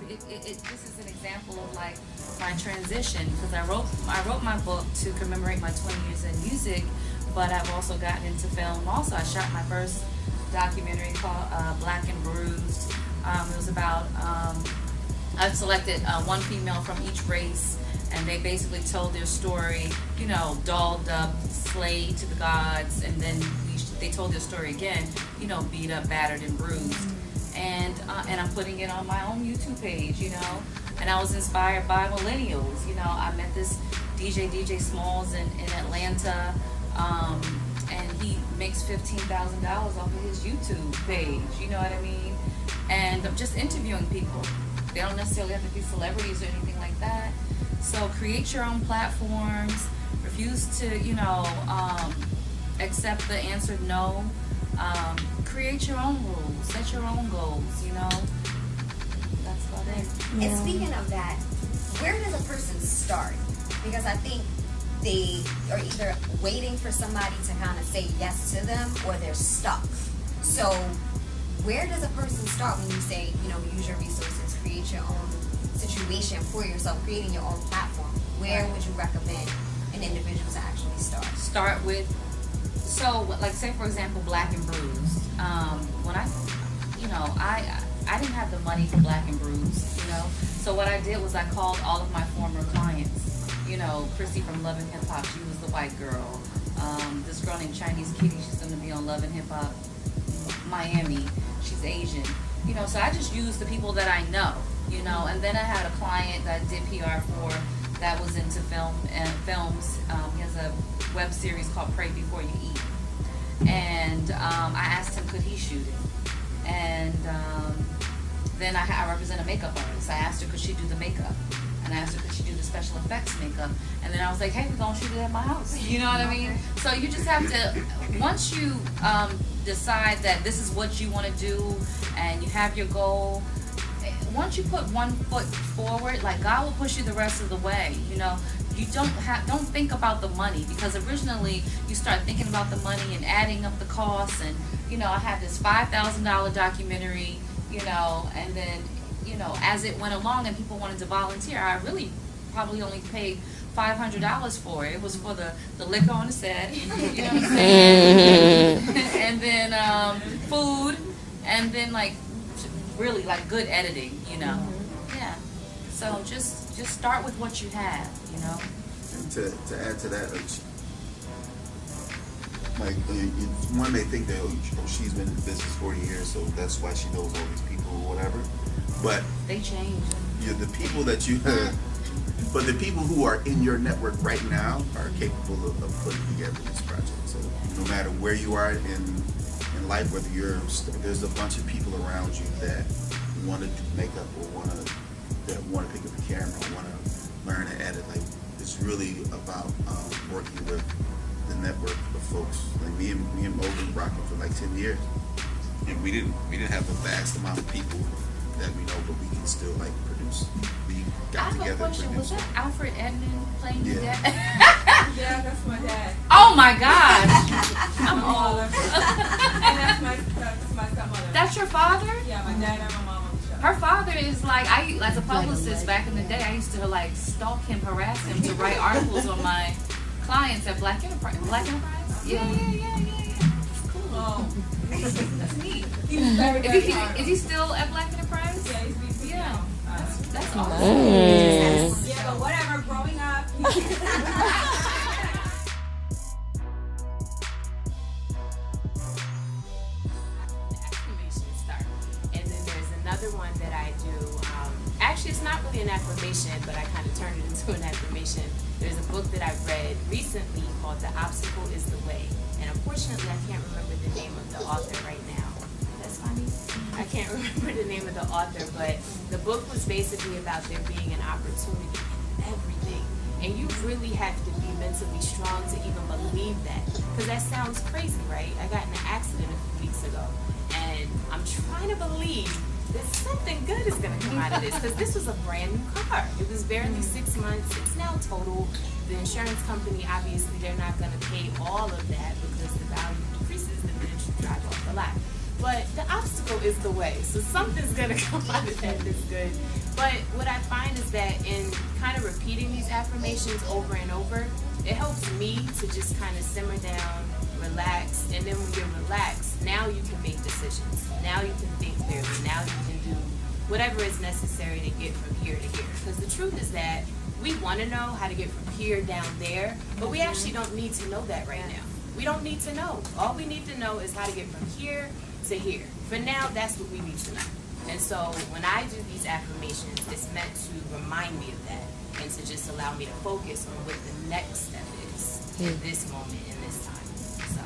this is an example of like my transition, because I wrote my book to commemorate my 20 years in music, but I've also gotten into film. Also, I shot my first documentary called Black and Bruised. It was about I selected one female from each race, and they basically told their story, you know, dolled up, slayed to the gods, and then they told their story again, you know, beat up, battered, and bruised. And I'm putting it on my own YouTube page, you know. And I was inspired by millennials, you know. I met this DJ Smalls in Atlanta, and he makes $15,000 off of his YouTube page, you know what I mean? And I'm just interviewing people. They don't necessarily have to be celebrities or anything like that. So create your own platforms. Refuse to, you know, accept the answer no. Create your own rules. Set your own goals, you know. That's about it. Yeah. And speaking of that, where does a person start? Because I think they are either waiting for somebody to kind of say yes to them, or they're stuck. So where does a person start when you say, you know, use your resources, create your own situation for yourself, creating your own platform? Where would you recommend an individual to actually start? Start with, so like say for example, Black and Bruised. When I didn't have the money for Black and Bruised, you know. So what I did was I called all of my former clients. You know, Chrissy from Love and Hip Hop, she was the white girl. This girl named Chinese Kitty, she's going to be on Love and Hip Hop Miami. She's Asian. You know, so I just used the people that I know, you know. And then I had a client that I did PR for that was into films. He has a web series called Pray Before You Eat. And I asked him, could he shoot it? And then I represent a makeup artist. I asked her, could she do the makeup? And I asked her, could she do the special effects makeup? And then I was like, hey, we're going to shoot it at my house. You know what I mean? So you just have to, once you decide that this is what you want to do and you have your goal, once you put one foot forward, like God will push you the rest of the way, you know. You don't think about the money, because originally you start thinking about the money and adding up the costs, and you know, I had this $5,000 documentary, you know, and then, you know, as it went along and people wanted to volunteer, I really probably only paid $500 for it. It was for the liquor on the set, you know what I'm saying? And then food, and then like really like good editing, you know. Yeah. So just start with what you have, you know. And to add to that, like one may think that she's been in business 40 years, so that's why she knows all these people or whatever. But they change. The people that you but the people who are in your network right now are capable of putting together this project. So no matter where you are in life, whether there's a bunch of people around you that want to do makeup or want to pick up the camera or want to learn to edit. Like, it's really about working with the network of folks. Like me and Mo been rocking for like 10 years, and we didn't have a vast amount of people that we know, but we can still like produce. We got together. I have a question. Was that Alfred Edmond playing your dad? Yeah, that's my dad. Oh my gosh! I'm old. And that's my stepmother. That's your father? Yeah, my dad and my mom. Her father is like, as a publicist back in the day, I used to like stalk him, harass him to write articles on my clients at Black Enterprise. Black Enterprise? Yeah. It's cool. Oh. That's neat. He's very, very hard. Is he still at Black Enterprise? Yeah, he's VP now. That's awesome. Yeah, but whatever, growing up. Another one that I do, actually it's not really an affirmation, but I kind of turned it into an affirmation. There's a book that I read recently called The Obstacle is the Way. And unfortunately, I can't remember the name of the author right now. That's funny. I can't remember the name of the author, but the book was basically about there being an opportunity in everything. And you really have to be mentally strong to even believe that. Because that sounds crazy, right? I got in an accident a few weeks ago, and I'm trying to believe that something good is going to come out of this, because this was a brand new car. It was barely 6 months. It's now total. The insurance company, obviously, they're not going to pay all of that because the value decreases the minute you drive off the lot. but the obstacle is the way. So something's gonna come out of that that's good. But what I find is that in kind of repeating these affirmations over and over, it helps me to just kind of simmer down, relax, and then when you're relaxed, now you can make decisions. Now you can think clearly. Now you can do whatever is necessary to get from here to here. Because the truth is that we want to know how to get from here down there, but we actually don't need to know that right now. We don't need to know. All we need to know is how to get from here to here. For now, that's what we need to know. And so when I do these affirmations, it's meant to remind me of that and to just allow me to focus on what the next step is in this moment, in this time. So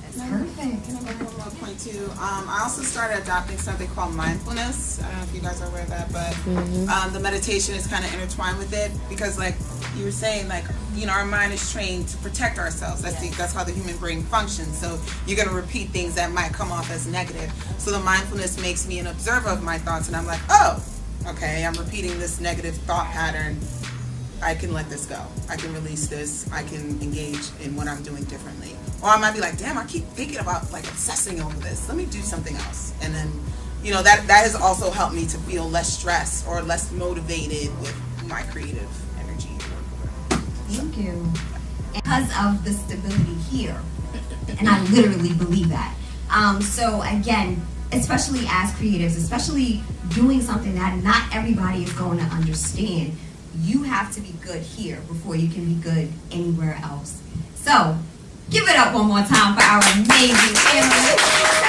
that's Perfect. Can I make one more point too? I also started adopting something called mindfulness. I don't know if you guys are aware of that, but the meditation is kind of intertwined with it because, like you were saying, like, you know, our mind is trained to protect ourselves. That's how the human brain functions. So you're going to repeat things that might come off as negative. So the mindfulness makes me an observer of my thoughts, and I'm like, oh, okay, I'm repeating this negative thought pattern. I can let this go. I can release this. I can engage in what I'm doing differently. Or I might be like, damn, I keep thinking about like obsessing over this. Let me do something else. And then, you know, that has also helped me to feel less stressed or less motivated with my creative energy. Thank you. Because of the stability here, and I literally believe that. So again, especially as creatives, especially doing something that not everybody is going to understand, you have to be good here before you can be good anywhere else. So, give it up one more time for our amazing panelists.